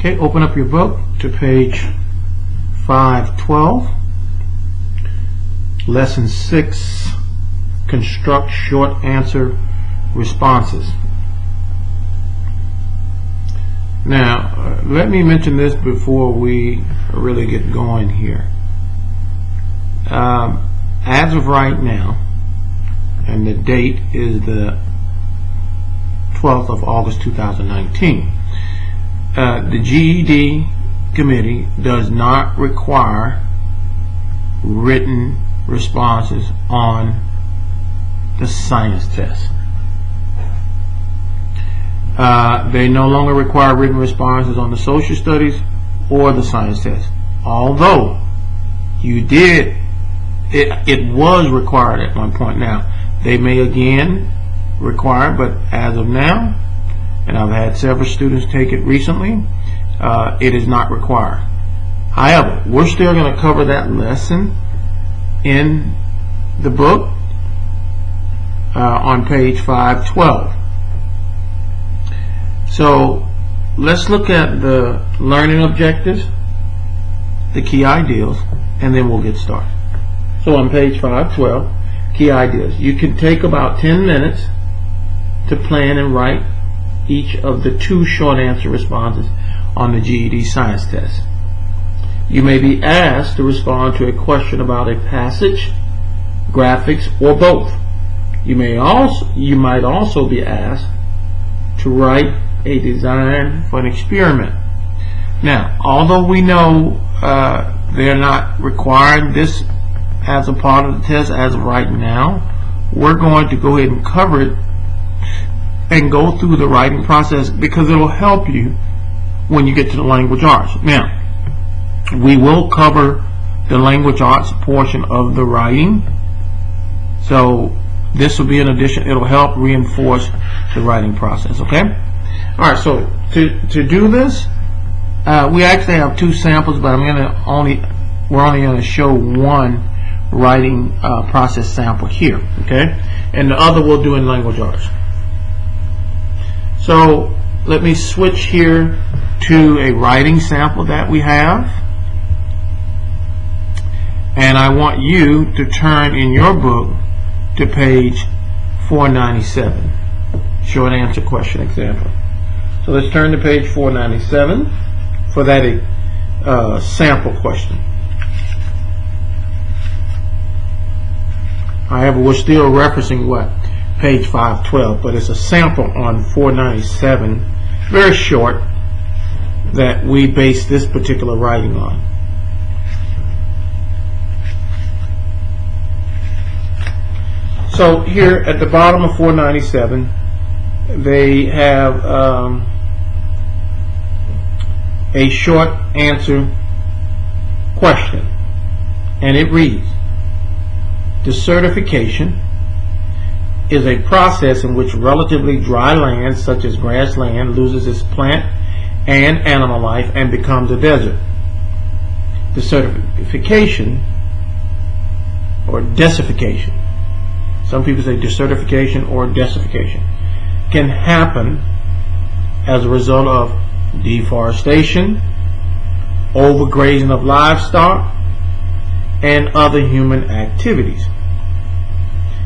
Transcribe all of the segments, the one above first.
Okay, open up your book to page 512, lesson 6, construct short answer responses. Now, let me mention this before we really get going here. As of right now, and the date is the 12th of August 2019, the GED committee does not require written responses on the science test. They no longer require written responses on the social studies or the science test. Although it was required at one point. Now, they may again require, but as of now, and I've had several students take it recently, it is not required. However, we're still going to cover that lesson in the book on page 512. So let's look at the learning objectives, the key ideas, and then we'll get started. So on page 512, key ideas. You can take about 10 minutes to plan and write each of the 2 short answer responses on the GED science test. You may be asked to respond to a question about a passage, graphics, or both. You might also be asked to write a design for an experiment. Now, although we know they're not requiring this as a part of the test as of right now, we're going to go ahead and cover it and go through the writing process because it will help you when you get to the language arts. Now, we will cover the language arts portion of the writing, so this will be an addition. It'll help reinforce the writing process. Okay. All right. So to do this, we actually have 2 samples, but we're only going to show one writing process sample here. Okay, and the other we'll do in language arts. So let me switch here to a writing sample that we have, and I want you to turn in your book to page 497, short answer question example. So let's turn to page 497 for that sample question. However, we're still referencing what? Page 512, but it's a sample on 497, very short, that we base this particular writing on. So here at the bottom of 497, they have a short answer question, and it reads: desertification is a process in which relatively dry land, such as grassland, loses its plant and animal life and becomes a desert. Desertification, or desertification, some people say desertification or desertification, can happen as a result of deforestation, overgrazing of livestock, and other human activities.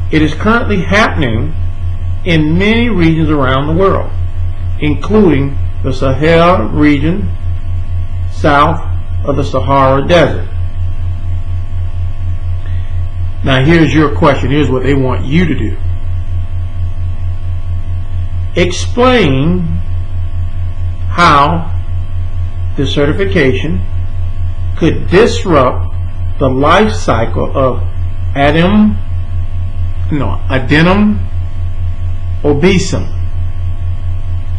It is currently happening in many regions around the world, including the Sahel region south of the Sahara Desert. Now here's your question. Here's what they want you to do. Explain how desertification could disrupt the life cycle of Adenum obesum,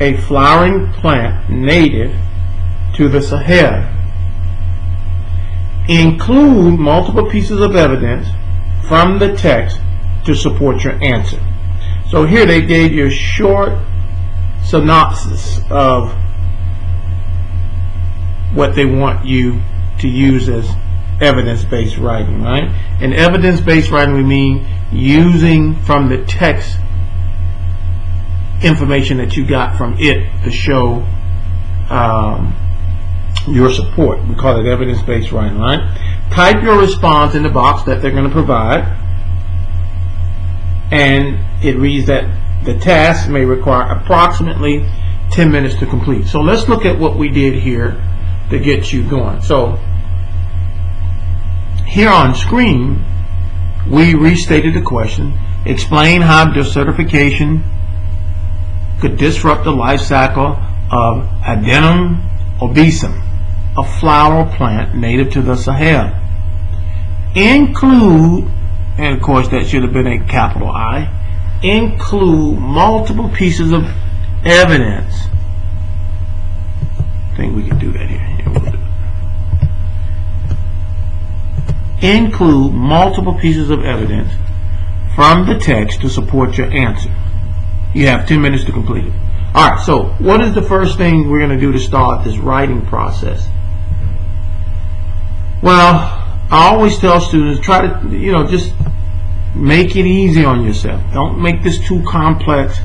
a flowering plant native to the Sahel. Include multiple pieces of evidence from the text to support your answer. So here they gave you a short synopsis of what they want you to use as evidence-based writing, right? And evidence-based writing, we mean using from the text information that you got from it to show your support. We call it evidence-based writing, right? Type your response in the box that they're going to provide, and it reads that the task may require approximately 10 minutes to complete. So let's look at what we did here to get you going. So here on screen, we restated the question. Explain how desertification could disrupt the life cycle of Adenum obesum, a flower plant native to the Sahel. Include, and of course that should have been a capital I, include multiple pieces of evidence. I think we can do that here. We'll do it. Include multiple pieces of evidence from the text to support your answer. You have 10 minutes to complete it. Alright, so what is the first thing we're going to do to start this writing process? Well, I always tell students, try to, just make it easy on yourself. Don't make this too complex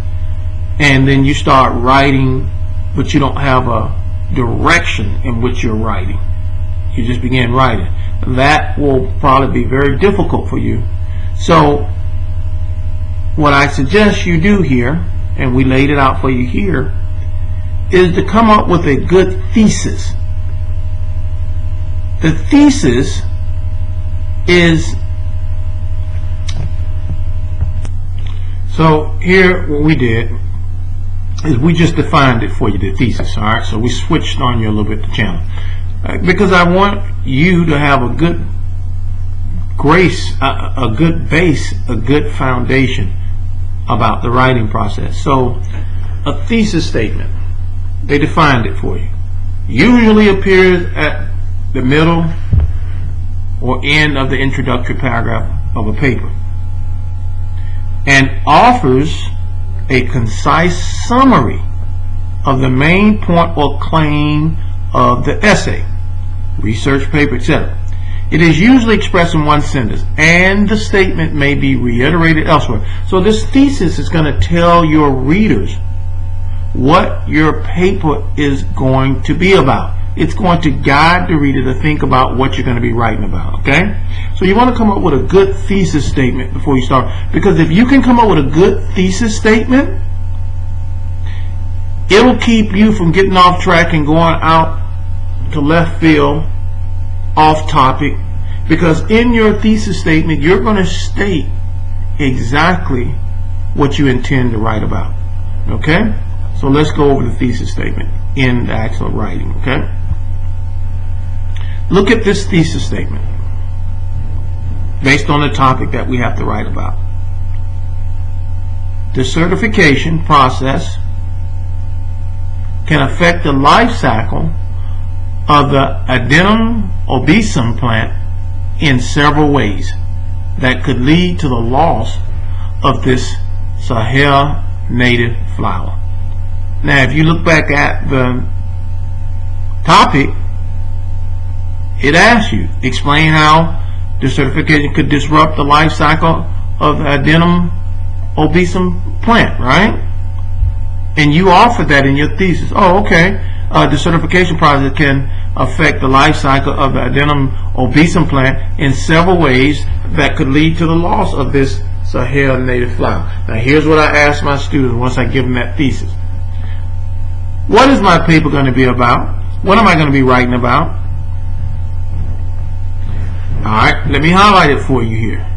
and then you start writing but you don't have a direction in which you're writing. You just begin writing. That will probably be very difficult for you. So what I suggest you do here, and we laid it out for you here, is to come up with a good thesis. The thesis is, so here what we did is we just defined it for you, the thesis. Alright, so we switched on you a little bit the channel. Because I want you to have a good grace, a good base, a good foundation about the writing process. So a thesis statement, they defined it for you, usually appears at the middle or end of the introductory paragraph of a paper and offers a concise summary of the main point or claim of the essay, research paper, etc. It is usually expressed in one sentence, and the statement may be reiterated elsewhere. So this thesis is going to tell your readers what your paper is going to be about. It's going to guide the reader to think about what you're going to be writing about, okay? So you want to come up with a good thesis statement before you start, because if you can come up with a good thesis statement, it'll keep you from getting off track and going out to left field, off topic, because in your thesis statement you're going to state exactly what you intend to write about. Okay, so let's go over the thesis statement in the actual writing. Okay, look at this thesis statement based on the topic that we have to write about. The certification process can affect the life cycle of the Adenum obesum plant in several ways that could lead to the loss of this Sahel native flower. Now if you look back at the topic, it asks you, explain how desertification could disrupt the life cycle of the Adenum obesum plant, right? And you offer that in your thesis. Oh, okay. The certification process can affect the life cycle of the Adenum obesum plant in several ways that could lead to the loss of this Sahel native flower. Now here's what I ask my students once I give them that thesis. What is my paper going to be about? What am I going to be writing about? Alright, let me highlight it for you here.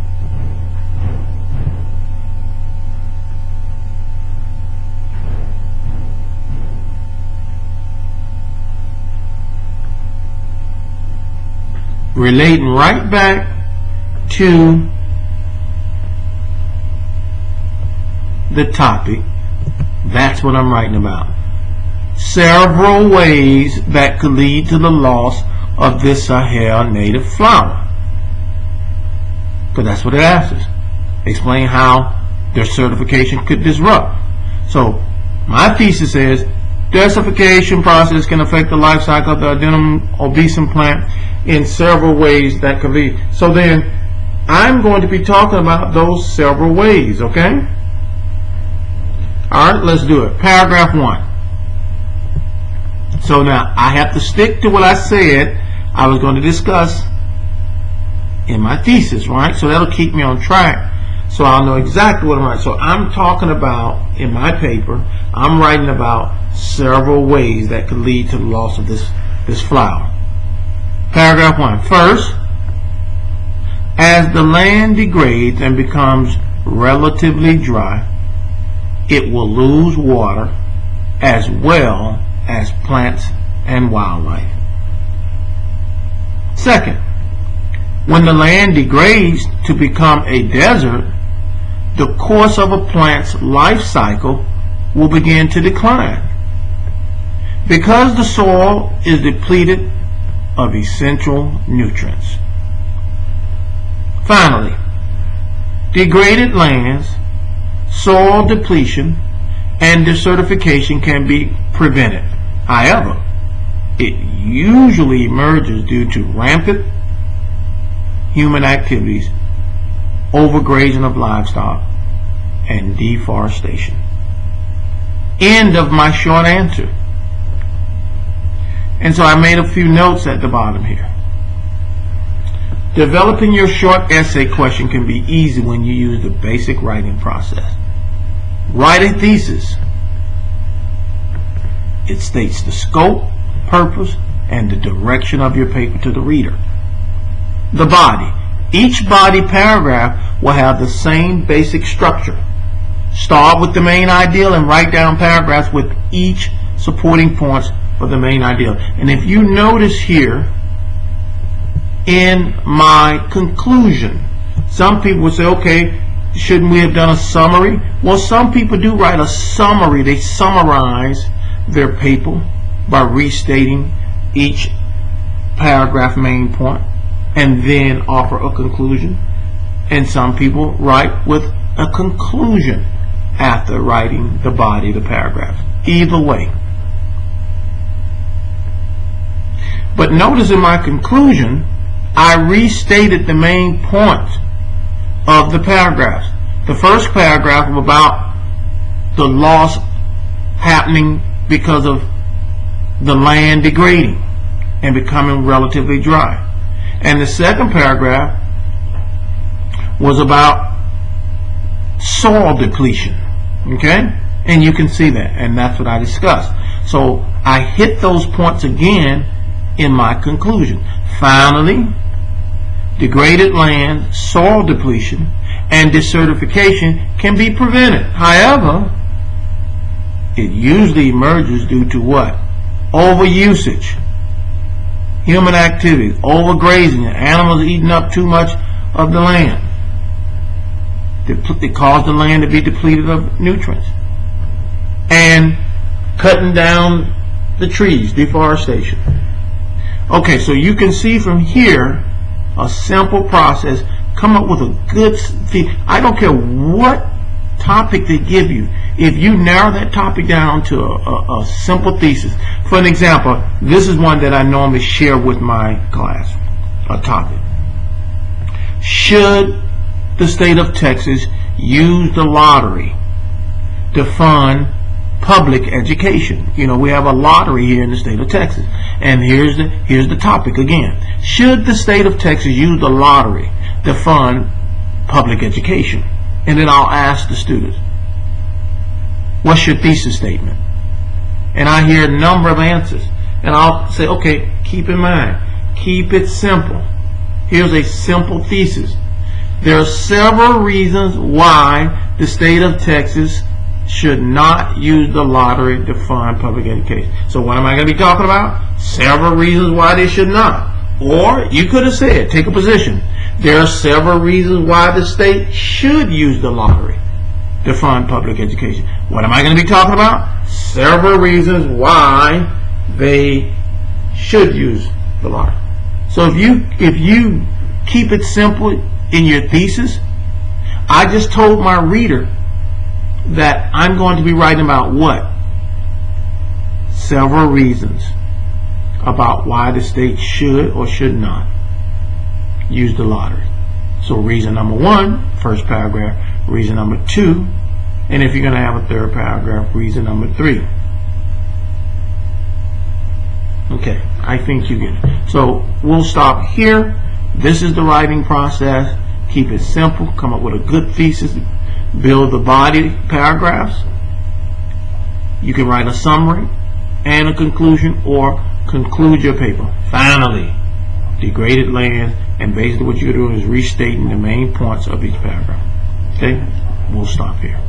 Relating right back to the topic, that's what I'm writing about. Several ways that could lead to the loss of this Sahel native flower. Because that's what it asks us. Explain how their certification could disrupt. So my thesis is desertification process can affect the life cycle of the Adenum obesum plant in several ways that could lead. So then I'm going to be talking about those several ways, okay? Alright, let's do it. Paragraph 1. So now I have to stick to what I said I was going to discuss in my thesis, right? So that'll keep me on track, so I'll know exactly what I'm writing. So I'm talking about, in my paper, I'm writing about several ways that could lead to the loss of this flower. Paragraph 1. First, as the land degrades and becomes relatively dry, it will lose water as well as plants and wildlife. Second, when the land degrades to become a desert, the course of a plant's life cycle will begin to decline because the soil is depleted of essential nutrients. Finally, degraded lands, soil depletion, and desertification can be prevented. However, it usually emerges due to rampant human activities, overgrazing of livestock, and deforestation. End of my short answer. And so I made a few notes at the bottom here. Developing your short essay question can be easy when you use the basic writing process. Write a thesis. It states the scope, purpose, and the direction of your paper to the reader. The body. Each body paragraph will have the same basic structure. Start with the main ideal and write down paragraphs with each supporting points for the main ideal. And if you notice here, in my conclusion, some people will say, okay, shouldn't we have done a summary? Well, some people do write a summary. They summarize their paper by restating each paragraph main point and then offer a conclusion. And some people write with a conclusion after writing the body of the paragraph. Either way. But notice in my conclusion, I restated the main points of the paragraphs. The first paragraph was about the loss happening because of the land degrading and becoming relatively dry. And the second paragraph was about soil depletion. Okay? And you can see that. And that's what I discussed. So I hit those points again in my conclusion. Finally, degraded land, soil depletion, and desertification can be prevented. However, it usually emerges due to what? Overusage, human activities, overgrazing, animals eating up too much of the land. It caused the land to be depleted of nutrients. And cutting down the trees, deforestation. Okay, so you can see from here a simple process. Come up with a good I don't care what topic they give you. If you narrow that topic down to a simple thesis. For an example, this is one that I normally share with my class. A topic. Should the state of Texas use the lottery to fund public education? You know, we have a lottery here in the state of Texas. And here's the topic again. Should the state of Texas use the lottery to fund public education? And then I'll ask the students, what's your thesis statement? And I hear a number of answers. And I'll say, okay, keep in mind, keep it simple. Here's a simple thesis. There are several reasons why the state of Texas should not use the lottery to fund public education. So what am I going to be talking about? Several reasons why they should not. Or you could have said, take a position. There are several reasons why the state should use the lottery to fund public education. What am I going to be talking about? Several reasons why they should use the lottery. So if you keep it simple in your thesis, I just told my reader that I'm going to be writing about what? Several reasons about why the state should or should not use the lottery. So reason number 1, first paragraph, reason number 2, and if you're going to have a third paragraph, reason number 3. Okay, I think you get it. So we'll stop here. This is the writing process. Keep it simple. Come up with a good thesis. Build the body paragraphs. You can write a summary and a conclusion, or conclude your paper. Finally, degraded land, and basically what you're doing is restating the main points of each paragraph. Okay, we'll stop here.